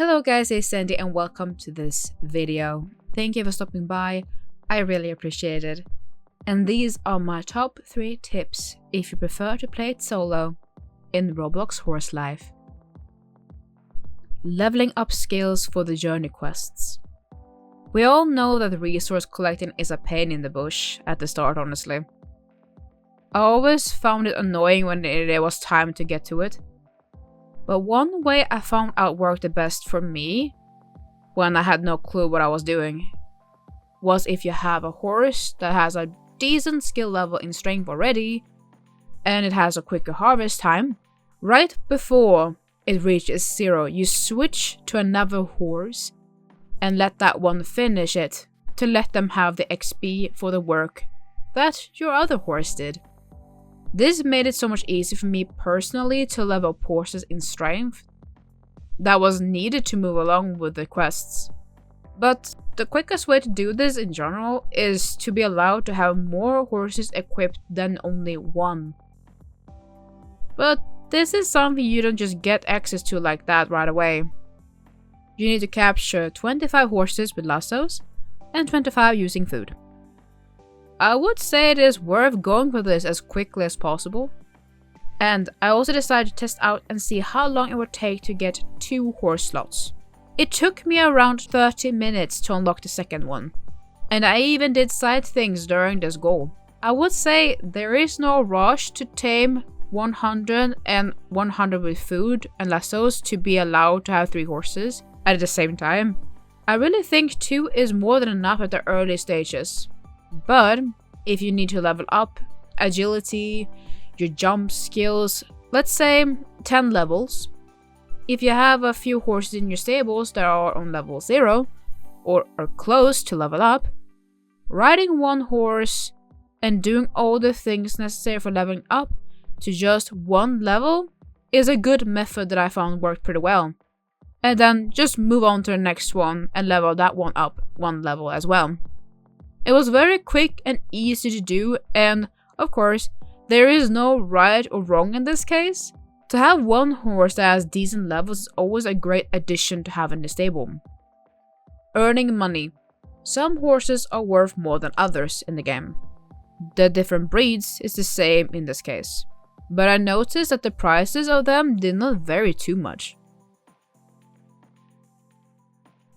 Hello guys, it's Sandy and welcome to this video. Thank you for stopping by, I really appreciate it. And these are my top 3 tips if you prefer to play it solo in Roblox Horse Life. Leveling up skills for the journey quests. We all know that resource collecting is a pain in the bush at the start, honestly. I always found it annoying when it was time to get to it. But one way I found out worked the best for me, when I had no clue what I was doing, was if you have a horse that has a decent skill level in strength already, and it has a quicker harvest time, right before it reaches 0, you switch to another horse and let that one finish it to let them have the XP for the work that your other horse did. This made it so much easier for me personally to level up horses in strength that was needed to move along with the quests. But the quickest way to do this in general is to be allowed to have more horses equipped than only one. But this is something you don't just get access to like that right away. You need to capture 25 horses with lassos and 25 using food. I would say it is worth going for this as quickly as possible. And I also decided to test out and see how long it would take to get 2 horse slots. It took me around 30 minutes to unlock the second one. And I even did side things during this goal. I would say there is no rush to tame 100 and 100 with food and lassos to be allowed to have 3 horses at the same time. I really think 2 is more than enough at the early stages. But if you need to level up agility, your jump skills, let's say 10 levels, if you have a few horses in your stables that are on level 0 or are close to level up, riding one horse and doing all the things necessary for leveling up to just 1 level is a good method that I found worked pretty well. And then just move on to the next one and level that one up 1 level as well. It was very quick and easy to do, and of course, there is no right or wrong in this case. To have one horse that has decent levels is always a great addition to have in the stable. Earning money. Some horses are worth more than others in the game. The different breeds is the same in this case, but I noticed that the prices of them did not vary too much.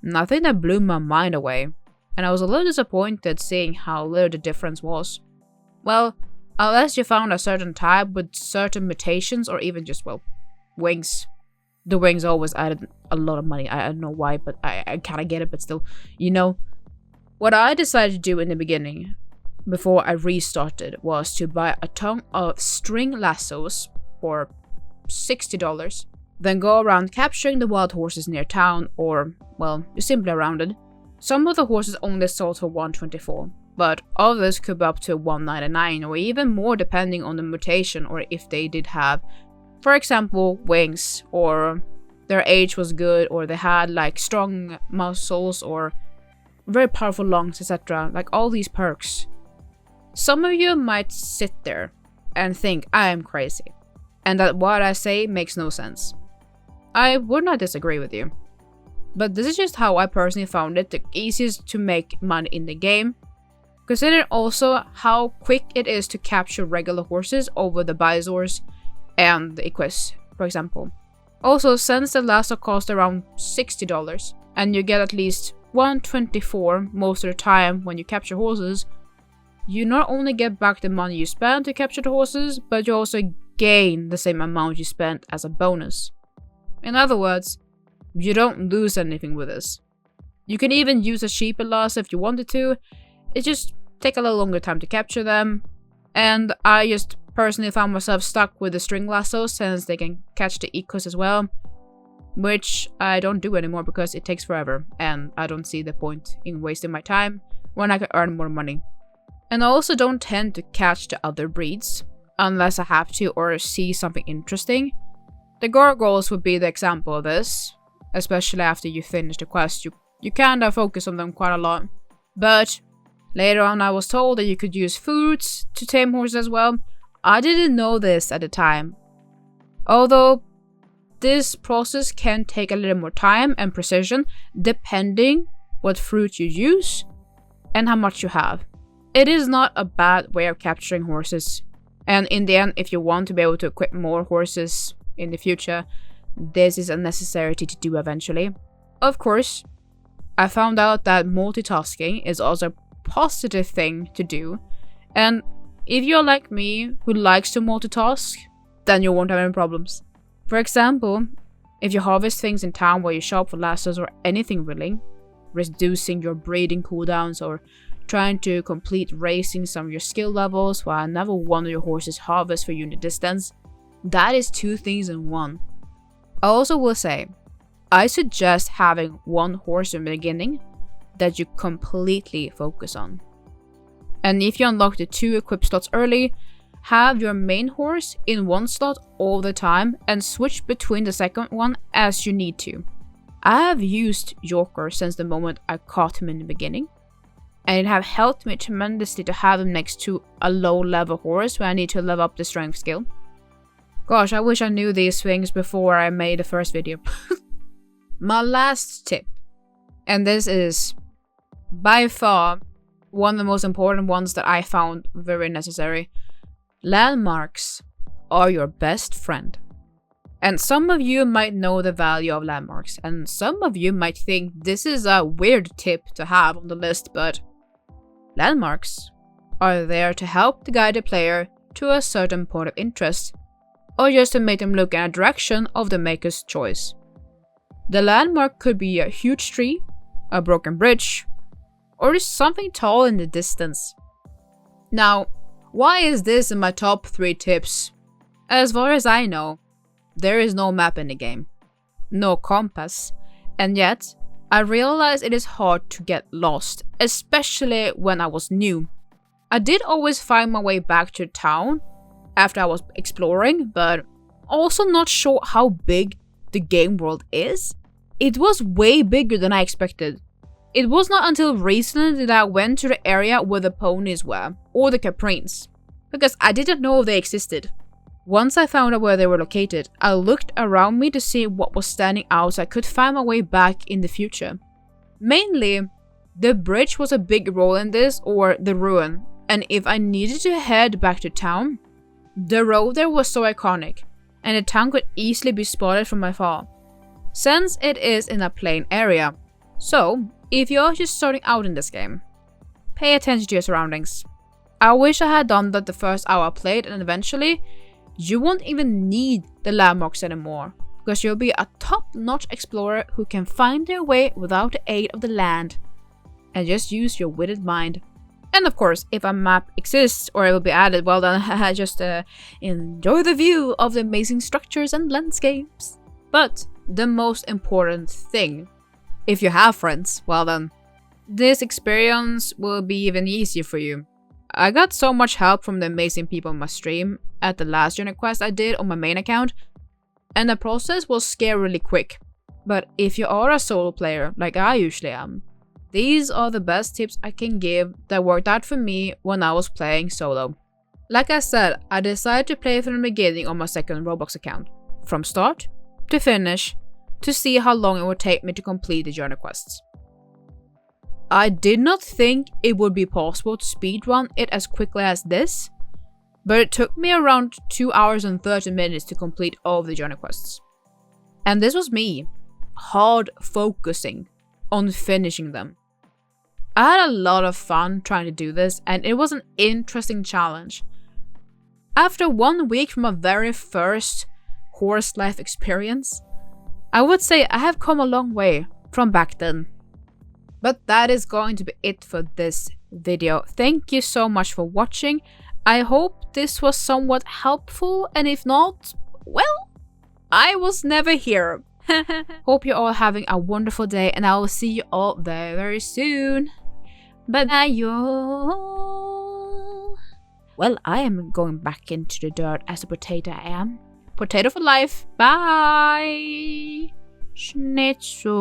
Nothing that blew my mind away. And I was a little disappointed seeing how little the difference was. Well, unless you found a certain type with certain mutations or even just, well, wings. The wings always added a lot of money. I don't know why, but I kind of get it, but still, you know. What I decided to do in the beginning, before I restarted, was to buy a ton of string lassos for $60. Then go around capturing the wild horses near town or, well, simply around it. Some of the horses only sold for $124, but others could be up to $199 or even more depending on the mutation or if they did have, for example, wings, or their age was good, or they had like strong muscles or very powerful lungs, etc. Like all these perks. Some of you might sit there and think I am crazy and that what I say makes no sense. I would not disagree with you. But this is just how I personally found it the easiest to make money in the game. Consider also how quick it is to capture regular horses over the Bizors and the Equus, for example. Also, since the lasso cost around $60 and you get at least $124 most of the time when you capture horses, you not only get back the money you spent to capture the horses, but you also gain the same amount you spent as a bonus. In other words, you don't lose anything with this. You can even use a cheaper lasso if you wanted to. It just take a little longer time to capture them. And I just personally found myself stuck with the string lasso since they can catch the Equus as well. Which I don't do anymore because it takes forever. And I don't see the point in wasting my time when I could earn more money. And I also don't tend to catch the other breeds unless I have to or see something interesting. The gargoyles would be the example of this. Especially after you finish the quest, you kinda focus on them quite a lot. But later on I was told that you could use fruits to tame horses as well. I didn't know this at the time. Although this process can take a little more time and precision depending what fruit you use and how much you have. It is not a bad way of capturing horses, and in the end, if you want to be able to equip more horses in the future, this is a necessity to do eventually. Of course, I found out that multitasking is also a positive thing to do, and if you're like me who likes to multitask, then you won't have any problems. For example, if you harvest things in town while you shop for lassos or anything really, reducing your breeding cooldowns or trying to complete raising some of your skill levels while another one of your horses harvests for unit distance, that is 2 things in one. I also will say, I suggest having one horse in the beginning that you completely focus on. And if you unlock the 2 equip slots early, have your main horse in one slot all the time and switch between the second one as you need to. I have used Joker since the moment I caught him in the beginning, and it have helped me tremendously to have him next to a low level horse when I need to level up the strength skill. Gosh, I wish I knew these things before I made the first video. My last tip, and this is by far one of the most important ones that I found very necessary. Landmarks are your best friend. And some of you might know the value of landmarks, and some of you might think this is a weird tip to have on the list, but landmarks are there to help to guide the player to a certain point of interest, or just to make them look in a direction of the maker's choice. The landmark could be a huge tree, a broken bridge, or just something tall in the distance. Now, why is this in my top 3 tips? As far as I know, there is no map in the game, no compass, and yet I realized it is hard to get lost, especially when I was new. I did always find my way back to town after I was exploring, but also not sure how big the game world is. It was way bigger than I expected. It was not until recently that I went to the area where the ponies were, or the caprines, because I didn't know they existed. Once I found out where they were located, I looked around me to see what was standing out so I could find my way back in the future. Mainly, the bridge was a big role in this, or the ruin, and if I needed to head back to town, the road there was so iconic, and the town could easily be spotted from afar, since it is in a plain area. So, if you're just starting out in this game, pay attention to your surroundings. I wish I had done that the first hour I played, and eventually, you won't even need the landmarks anymore, because you'll be a top-notch explorer who can find their way without the aid of the land, and just use your witted mind. And of course, if a map exists or it will be added, well then, just enjoy the view of the amazing structures and landscapes. But the most important thing, if you have friends, well then, this experience will be even easier for you. I got so much help from the amazing people on my stream at the last journey quest I did on my main account, and the process was scarily quick. But if you are a solo player, like I usually am, these are the best tips I can give that worked out for me when I was playing solo. Like I said, I decided to play from the beginning on my second Roblox account, from start to finish, to see how long it would take me to complete the journey quests. I did not think it would be possible to speedrun it as quickly as this, but it took me around 2 hours and 30 minutes to complete all of the journey quests. And this was me, hard focusing on finishing them. I had a lot of fun trying to do this, and it was an interesting challenge. After 1 week from my very first horse life experience, I would say I have come a long way from back then. But that is going to be it for this video. Thank you so much for watching. I hope this was somewhat helpful, and if not, well, I was never here. Hope you're all having a wonderful day, and I will see you all very, very soon. Bye bye, y'all. Well, I am going back into the dirt as a potato I am. Potato for life. Bye. Schnitzels.